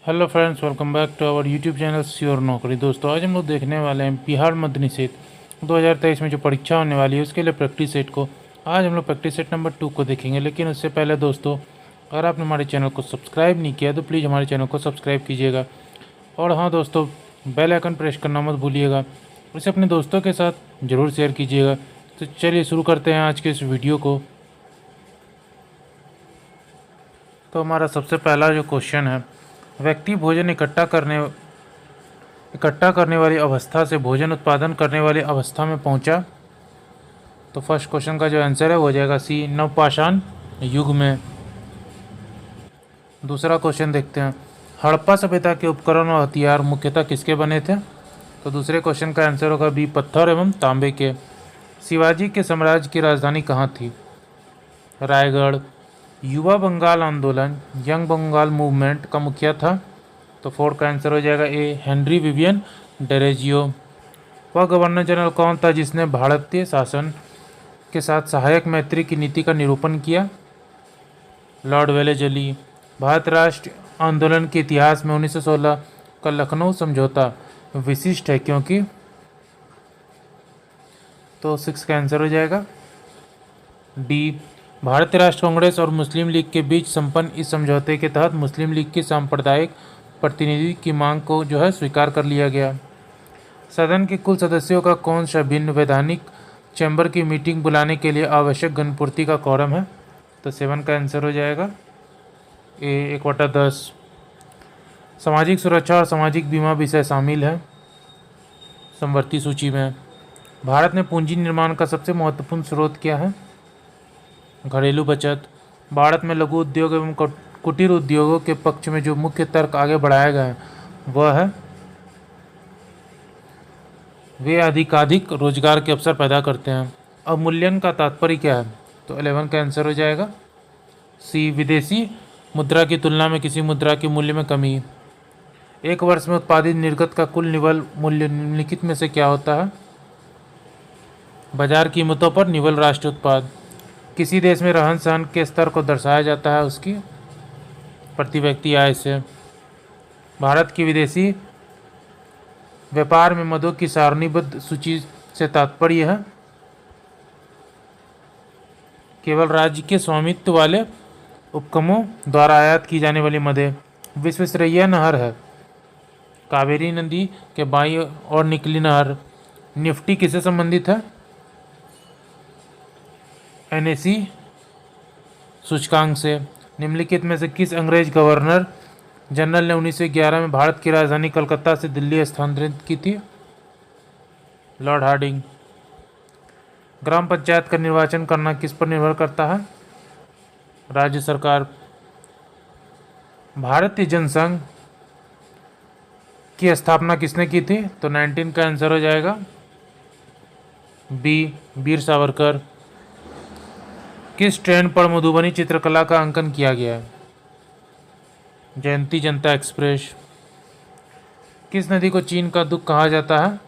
Hello friends, welcome back to our YouTube channel sure Naukri. दोस्तों, आज हम लोग देखने वाले हैं बिहार मद्य निषेध 2023 में जो परीक्षा होने वाली है उसके लिए प्रैक्टिस सेट को। आज हम लोग प्रैक्टिस सेट नंबर 2 को देखेंगे, लेकिन उससे पहले दोस्तों, अगर आपने हमारे चैनल को सब्सक्राइब नहीं किया तो प्लीज़ हमारे चैनल को सब्सक्राइब कीजिएगा। और हाँ दोस्तों, बेल आइकन प्रेस करना मत भूलिएगा। इसे अपने दोस्तों के साथ ज़रूर शेयर कीजिएगा। तो चलिए शुरू करते हैं आज के इस वीडियो को। तो हमारा सबसे पहला जो क्वेश्चन है, व्यक्ति भोजन इकट्ठा करने वाली अवस्था से भोजन उत्पादन करने वाली अवस्था में पहुंचा। तो फर्स्ट क्वेश्चन का जो आंसर है वो हो जाएगा सी, नवपाषाण युग में। दूसरा क्वेश्चन देखते हैं, हड़प्पा सभ्यता के उपकरण और हथियार मुख्यतः किसके बने थे। तो दूसरे क्वेश्चन का आंसर होगा बी, पत्थर एवं तांबे के। शिवाजी के साम्राज्य की राजधानी कहाँ थी। रायगढ़। युवा बंगाल आंदोलन, यंग बंगाल मूवमेंट का मुखिया था। तो फोर्थ का आंसर हो जाएगा ए, हेनरी विवियन डेरेजियो। वह गवर्नर जनरल कौन था जिसने भारतीय शासन के साथ सहायक मैत्री की नीति का निरूपण किया। Lord Wellesley. भारत राष्ट्र आंदोलन के इतिहास में 1916 का लखनऊ समझौता विशिष्ट है क्योंकि। तो 6 का आंसर हो जाएगा डी, भारतीय राष्ट्र कांग्रेस और मुस्लिम लीग के बीच संपन्न इस समझौते के तहत मुस्लिम लीग की सांप्रदायिक प्रतिनिधि की मांग को जो है स्वीकार कर लिया गया। सदन के कुल सदस्यों का कौन सा भिन्न वैधानिक चैम्बर की मीटिंग बुलाने के लिए आवश्यक घनपूर्ति का कॉरम है। तो 7 का आंसर हो जाएगा ए, 1/10। सामाजिक सुरक्षा और सामाजिक बीमा विषय शामिल है समवर्ती सूची में। भारत में पूंजी निर्माण का सबसे महत्वपूर्ण स्रोत क्या है। घरेलू बचत। भारत में लघु उद्योग एवं कुटीर उद्योगों के पक्ष में जो मुख्य तर्क आगे बढ़ाया गया है वह है वे अधिकाधिक रोजगार के अवसर पैदा करते हैं। अवमूल्यन का तात्पर्य क्या है। तो 11 का आंसर हो जाएगा सी, विदेशी मुद्रा की तुलना में किसी मुद्रा के मूल्य में कमी। एक वर्ष में उत्पादित निर्गत का कुल निवल मूल्य निम्नलिखित में से क्या होता है। बाजार कीमतों पर निवल राष्ट्रीय उत्पाद। किसी देश में रहन सहन के स्तर को दर्शाया जाता है उसकी प्रति व्यक्ति आय से। भारत की विदेशी व्यापार में मदों की सारणीबद्ध सूची से तात्पर्य है केवल राज्य के स्वामित्व वाले उपक्रमों द्वारा आयात की जाने वाली मदें। विश्वेश्वरैया नहर है कावेरी नदी के बाईं ओर निकली नहर। निफ्टी किससे संबंधित है। NSE सूचकांक से। निम्नलिखित में से किस अंग्रेज गवर्नर जनरल ने 1911 में भारत की राजधानी कलकत्ता से दिल्ली स्थानांतरित की थी। Lord Hardinge. ग्राम पंचायत का निर्वाचन करना किस पर निर्भर करता है। राज्य सरकार। भारतीय जनसंघ की स्थापना किसने की थी। तो 19 का आंसर हो जाएगा बी, वीर सावरकर। किस ट्रेन पर मधुबनी चित्रकला का अंकन किया गया है। जयंती जनता एक्सप्रेस। किस नदी को चीन का दुख कहा जाता है।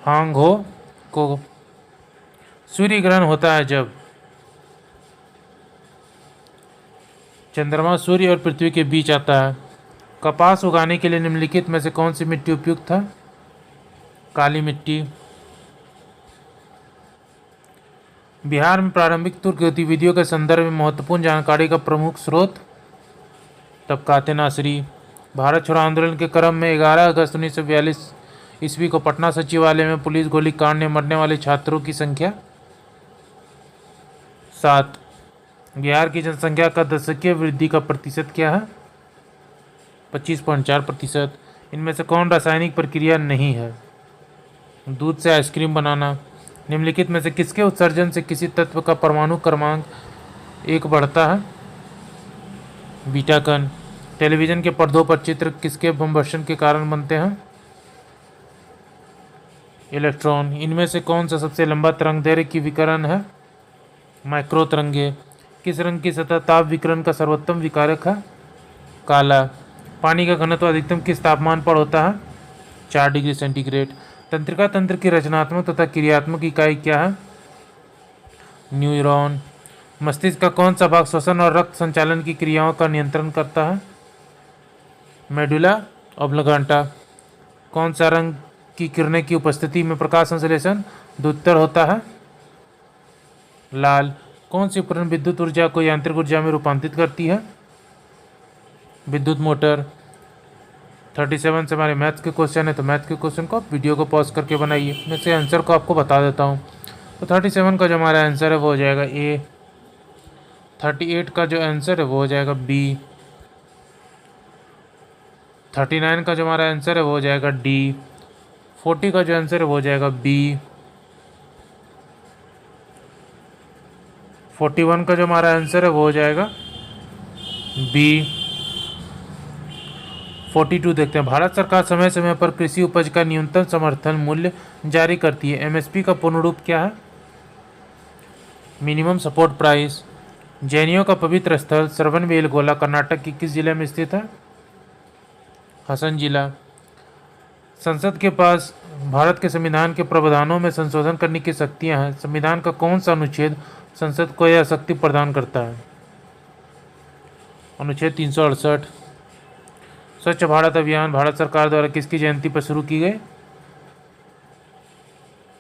हांगहो को। सूर्य ग्रहण होता है जब चंद्रमा सूर्य और पृथ्वी के बीच आता है। कपास उगाने के लिए निम्नलिखित में से कौन सी मिट्टी उपयुक्त है। काली मिट्टी। बिहार में प्रारंभिक तुर्क गतिविधियों के संदर्भ में महत्वपूर्ण जानकारी का प्रमुख स्रोत तबकाते नासरी। भारत छोड़ो आंदोलन के क्रम में 11 अगस्त 1942 ईस्वी को पटना सचिवालय में पुलिस गोलीकांड में मरने वाले छात्रों की संख्या 7। बिहार की जनसंख्या का दशकीय वृद्धि का प्रतिशत क्या है। 25.4%। इनमें से कौन रासायनिक प्रक्रिया नहीं है। दूध से आइसक्रीम बनाना। निम्नलिखित में से किसके उत्सर्जन से किसी तत्व का परमाणु क्रमांक 1 बढ़ता है। बीटा कण। टेलीविजन के पर्दों पर चित्र किसके बमवर्षण के कारण बनते हैं। इलेक्ट्रॉन। इनमें से कौन सा सबसे लंबा तरंग दैर्घ्य की विकिरण है। माइक्रो तरंगे। किस रंग की सतह ताप विकिरण का सर्वोत्तम विकारक है। काला। पानी का घनत्व अधिकतम किस तापमान पर होता है। 4 डिग्री सेंटीग्रेड। तंत्रिका तंत्र की रचनात्मक तथा क्रियात्मक इकाई क्या है। न्यूरॉन। मस्तिष्क का कौन सा भाग श्वसन और रक्त संचालन की क्रियाओं का नियंत्रण करता है। मेडुला ऑब्लिगाटा। कौन सा रंग की किरणें की उपस्थिति में प्रकाश संश्लेषण द्वितीय होता है? लाल। कौन सी उपकरण विद्युत ऊर्जा को यांत्रिक ऊर्जा में रूपांतरित करती है? विद्युत मोटर। 37 से हमारे मैथ्स के क्वेश्चन है, तो मैथ के क्वेश्चन को आप वीडियो को पॉज करके बनाइए। मैं से आंसर को आपको बता देता हूँ। तो 37 का जो हमारा आंसर है वो हो जाएगा ए। 38 का जो आंसर है वो हो जाएगा बी। 39 का जो हमारा आंसर है वो हो जाएगा डी। 40 का जो आंसर है वो हो जाएगा बी। 41 का जो हमारा आंसर है वो हो जाएगा बी। 42 देखते हैं। भारत सरकार समय समय पर कृषि उपज का न्यूनतम समर्थन मूल्य जारी करती है। एमएसपी का पूर्ण रूप क्या है? Minimum support price. जैनियों का पवित्र स्थल श्रवणबेलगोला कर्नाटक के किस जिले में स्थित है? हसन जिला। संसद के पास भारत के संविधान के प्रावधानों में संशोधन करने की शक्तियां हैं। संविधान का कौन सा अनुच्छेद संसद को यह शक्ति प्रदान करता है? अनुच्छेद 368। स्वच्छ भारत अभियान भारत सरकार द्वारा किसकी जयंती पर शुरू की गई?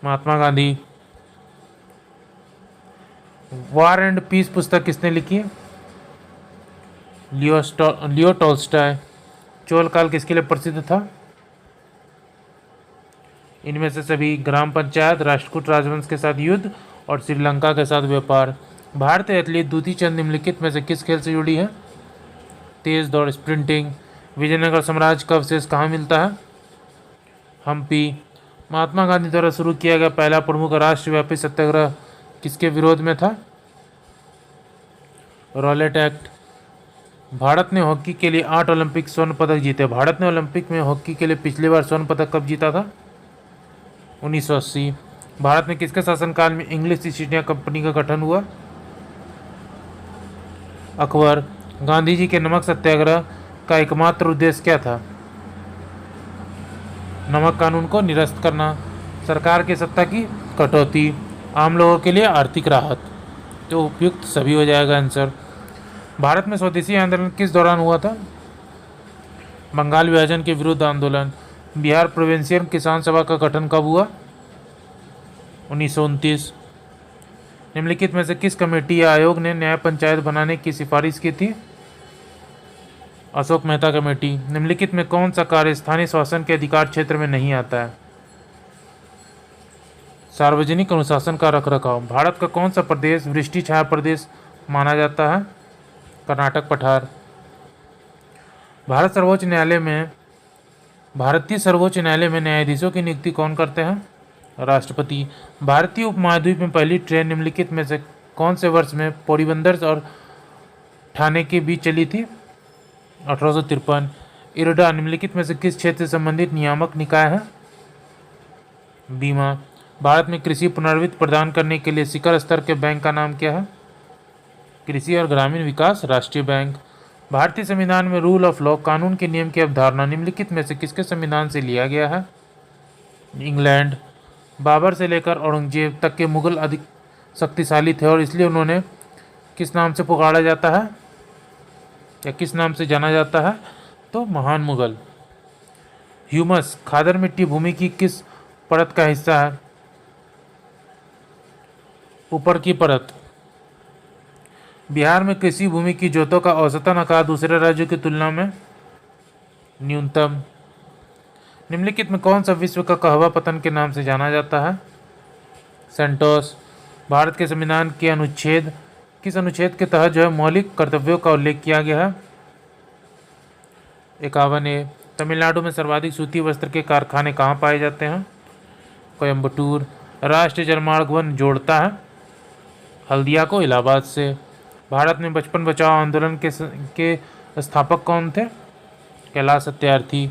Mahatma Gandhi. War and piece पुस्तक किसने लिखी है? Leo Tolstoy. चोल काल किसके लिए प्रसिद्ध था? इनमें से सभी: ग्राम पंचायत, राष्ट्रकूट राजवंश के साथ युद्ध और श्रीलंका के साथ व्यापार। भारतीय एथलीट दूती चंद निम्नलिखित में से किस खेल से जुड़ी है? तेज दौड़, स्प्रिंटिंग। विजयनगर साम्राज्य का अवशेष कहाँ मिलता है? हम्पी। महात्मा गांधी द्वारा शुरू किया गया पहला प्रमुख राष्ट्रव्यापी सत्याग्रह किसके विरोध में था? Rowlatt act. भारत ने हॉकी के लिए 8 ओलंपिक स्वर्ण पदक जीते। भारत ने ओलंपिक में हॉकी के लिए पिछली बार स्वर्ण पदक कब जीता था? 1980। भारत में किसके शासनकाल में इंग्लिश ईस्ट इंडिया कंपनी का गठन हुआ? अकबर। गांधी जी के नमक सत्याग्रह का एकमात्र उद्देश्य क्या था? नमक कानून को निरस्त करना। सरकार की सत्ता की कटौती, आम लोगों के लिए आर्थिक राहत। तो उपयुक्त सभी हो जाएगा आंसर। भारत में स्वदेशी आंदोलन किस दौरान हुआ था? बंगाल विभाजन के विरुद्ध आंदोलन। बिहार प्रोविंशियल किसान सभा का गठन कब हुआ? 1929। निम्नलिखित में से किस कमेटी या आयोग ने न्याय पंचायत बनाने की सिफारिश की थी? अशोक मेहता कमेटी। निम्नलिखित में कौन सा कार्य स्थानीय शासन के अधिकार क्षेत्र में नहीं आता है? सार्वजनिक अनुशासन का रखरखाव। भारत का कौन सा प्रदेश वृष्टि छाया प्रदेश माना जाता है? कर्नाटक पठार। भारतीय सर्वोच्च न्यायालय में न्यायाधीशों की नियुक्ति कौन करते हैं? राष्ट्रपति। भारतीय उपमहाद्वीप में पहली ट्रेन निम्नलिखित में से कौन से वर्ष में पोरबंदर और ठाणे के बीच चली थी? 1853। इरडा निम्नलिखित में से किस क्षेत्र से संबंधित नियामक निकाय है? बीमा। भारत में कृषि पुनर्वित्त प्रदान करने के लिए शिखर स्तर के बैंक का नाम क्या है? कृषि और ग्रामीण विकास राष्ट्रीय बैंक। भारतीय संविधान में रूल ऑफ लॉ कानून के नियम की अवधारणा निम्नलिखित में से किसके संविधान से लिया गया है? इंग्लैंड। बाबर से लेकर औरंगजेब तक के मुगल अधिक शक्तिशाली थे और इसलिए उन्होंने किस नाम से पुकारा जाता है या किस नाम से जाना जाता है? तो महान मुगल। ह्यूमस खादर मिट्टी भूमि की किस परत का हिस्सा है? ऊपर की परत। बिहार में कृषि भूमि की जोतों का औसतन आकार दूसरे राज्यों की तुलना में न्यूनतम। निम्नलिखित में कौन सा विश्व का कहवा पतन के नाम से जाना जाता है? सेंटोस। भारत के संविधान के किस अनुच्छेद के तहत जो है मौलिक कर्तव्यों का उल्लेख किया गया है? 51A। तमिलनाडु में सर्वाधिक सूती वस्त्र के कारखाने कहाँ पाए जाते हैं? कोयम्बटूर। राष्ट्रीय जलमार्ग वन जोड़ता है हल्दिया को इलाहाबाद से। भारत में बचपन बचाओ आंदोलन के स्थापक कौन थे? कैलाश सत्यार्थी।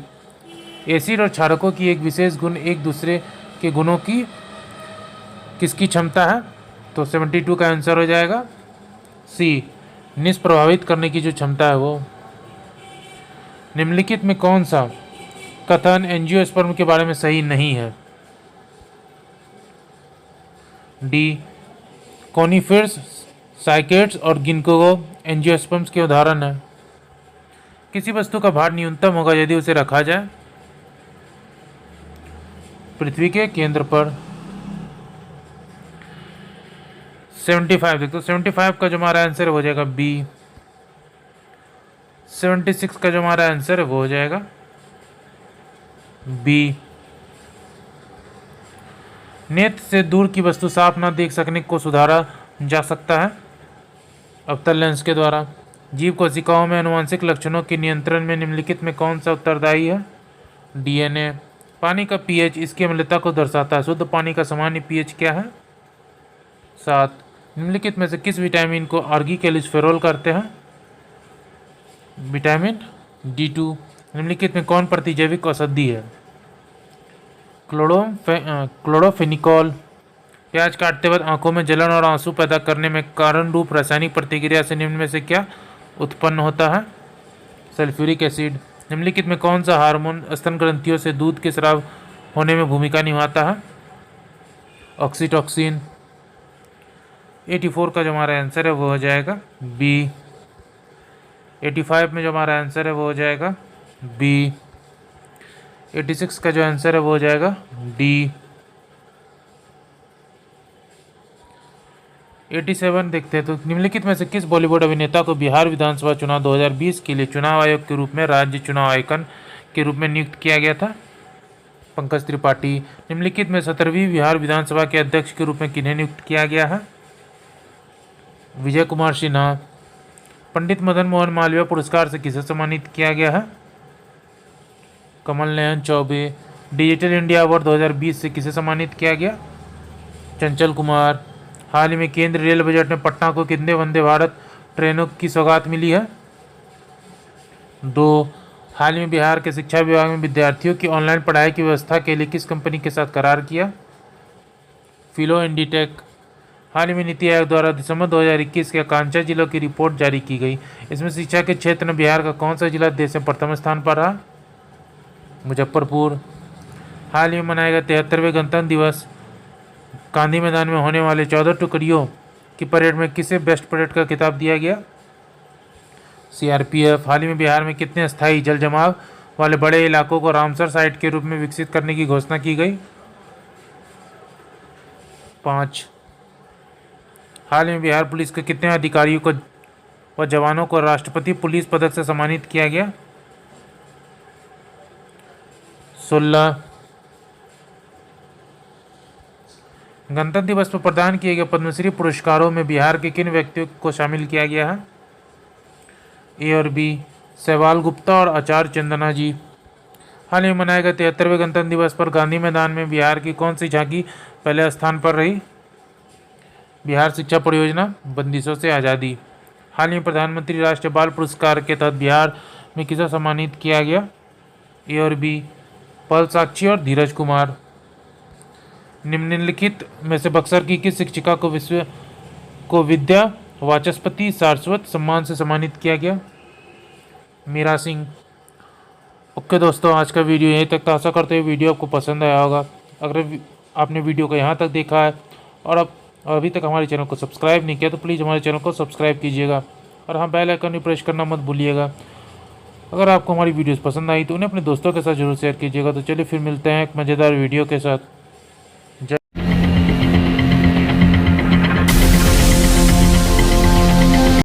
एसिड और क्षारकों की एक विशेष गुण एक दूसरे के गुणों की किसकी क्षमता है? तो 72 का आंसर हो जाएगा सी, निष्प्रभावित करने की जो क्षमता है वो। निम्नलिखित में कौन सा कथन एंजियोस्पर्म के बारे में सही नहीं है? डी। कोनिफेरस, साइकेड्स और गिनकोगो एंजियोस्पर्म्स के उदाहरण है। किसी वस्तु का भार न्यूनतम होगा यदि उसे रखा जाए पृथ्वी के केंद्र पर। 75 देखो 75 का जो हमारा आंसर है वो हो जाएगा बी। 76 का जो हमारा आंसर है वो हो जाएगा बी। नेत्र से दूर की वस्तु साफ ना देख सकने को सुधारा जा सकता है अवतल लेंस के द्वारा। जीव कोशिकाओं में आनुवंशिक लक्षणों के नियंत्रण में निम्नलिखित में कौन सा उत्तरदायी है? डीएनए। पानी का पीएच इसकी अम्लता को दर्शाता है। शुद्ध पानी का सामान्य पीएच क्या है? 7। निम्नलिखित में से किस विटामिन को आर्गीकेलिसफेरोल करते हैं? Vitamin D2। निम्नलिखित में कौन प्रतिजैविक औषधि है? क्लोरोफेनिकॉल। प्याज काटते वक्त आंखों में जलन और आंसू पैदा करने में कारण रूप रासायनिक प्रतिक्रिया से निम्न में से क्या उत्पन्न होता है? Sulphuric acid. निम्नलिखित में कौन सा हार्मोन स्तन ग्रंथियों से दूध के स्राव होने में भूमिका निभाता है? ऑक्सीटोसिन। 84 का जो हमारा आंसर है वो हो जाएगा बी। 85 में जो हमारा आंसर है वो हो जाएगा बी। 86 का जो आंसर है वो हो जाएगा डी। 87 देखते हैं तो निम्नलिखित में से किस बॉलीवुड अभिनेता को बिहार विधानसभा चुनाव 2020 के लिए चुनाव आयोग के रूप में राज्य चुनाव आयुक्त के रूप में नियुक्त किया गया था? पंकज त्रिपाठी। निम्नलिखित में 17वीं बिहार विधानसभा के अध्यक्ष के रूप में किन्हें नियुक्त किया गया है? विजय कुमार सिन्हा। पंडित मदन मोहन मालवीय पुरस्कार से किसे सम्मानित किया गया है? Kamal Nayan Choubey. Digital India award 2020 से किसे सम्मानित किया गया? चंचल कुमार। हाल ही में केंद्रीय रेल बजट में पटना को कितने वंदे भारत ट्रेनों की सौगात मिली है? 2। हाल ही में बिहार के शिक्षा विभाग में विद्यार्थियों की ऑनलाइन पढ़ाई की व्यवस्था के लिए किस कंपनी के साथ करार किया? फिलो इंडीटेक। हाल ही में नीति आयोग द्वारा दिसंबर 2021 के आकांक्षा जिलों की रिपोर्ट जारी की गई। इसमें शिक्षा के क्षेत्र में बिहार का कौन सा जिला देश में प्रथम स्थान पर रहा? मुजफ्फरपुर। हाल ही में मनाया गया 73वें गणतंत्र दिवस गांधी मैदान में होने वाले 14 टुकड़ियों की परेड में किसे बेस्ट परेड का खिताब दिया गया? सीआरपीएफ। हाल ही में बिहार में कितने अस्थायी जल जमाव वाले बड़े इलाकों को रामसर साइट के रूप में विकसित करने की घोषणा की गई? 5। हाल ही में बिहार पुलिस के कितने अधिकारियों को व जवानों को राष्ट्रपति पुलिस पदक से सम्मानित किया गया? 16। गणतंत्र दिवस पर प्रदान किए गए पद्मश्री पुरस्कारों में बिहार के किन व्यक्तियों को शामिल किया गया है? ए और बी। सहवाल गुप्ता और आचार्य चंदना जी। हाल ही में मनाए गए 73वें गणतंत्र दिवस पर गांधी मैदान में बिहार की कौन सी झांकी पहले स्थान पर रही? बिहार शिक्षा परियोजना बंदिशों से आज़ादी। हाल ही में प्रधानमंत्री राष्ट्रीय बाल पुरस्कार के तहत बिहार में किसे सम्मानित किया गया? ए और बी। पल साक्षी और धीरज कुमार। निम्नलिखित में से बक्सर की किस शिक्षिका को विद्या वाचस्पति सारस्वत सम्मान से सम्मानित किया गया? मीरा सिंह। ओके दोस्तों, आज का वीडियो यहीं तक था। आशा करते हैं वीडियो आपको पसंद आया होगा। अगर आपने वीडियो को यहाँ तक देखा है और अब अभी तक हमारे चैनल को सब्सक्राइब नहीं किया तो प्लीज़ हमारे चैनल को सब्सक्राइब कीजिएगा और हाँ, बेल आइकन भी प्रेस करना मत भूलिएगा। अगर आपको हमारी वीडियोस पसंद आई तो उन्हें अपने दोस्तों के साथ जरूर शेयर कीजिएगा। तो चलिए फिर मिलते हैं एक मज़ेदार वीडियो के साथ।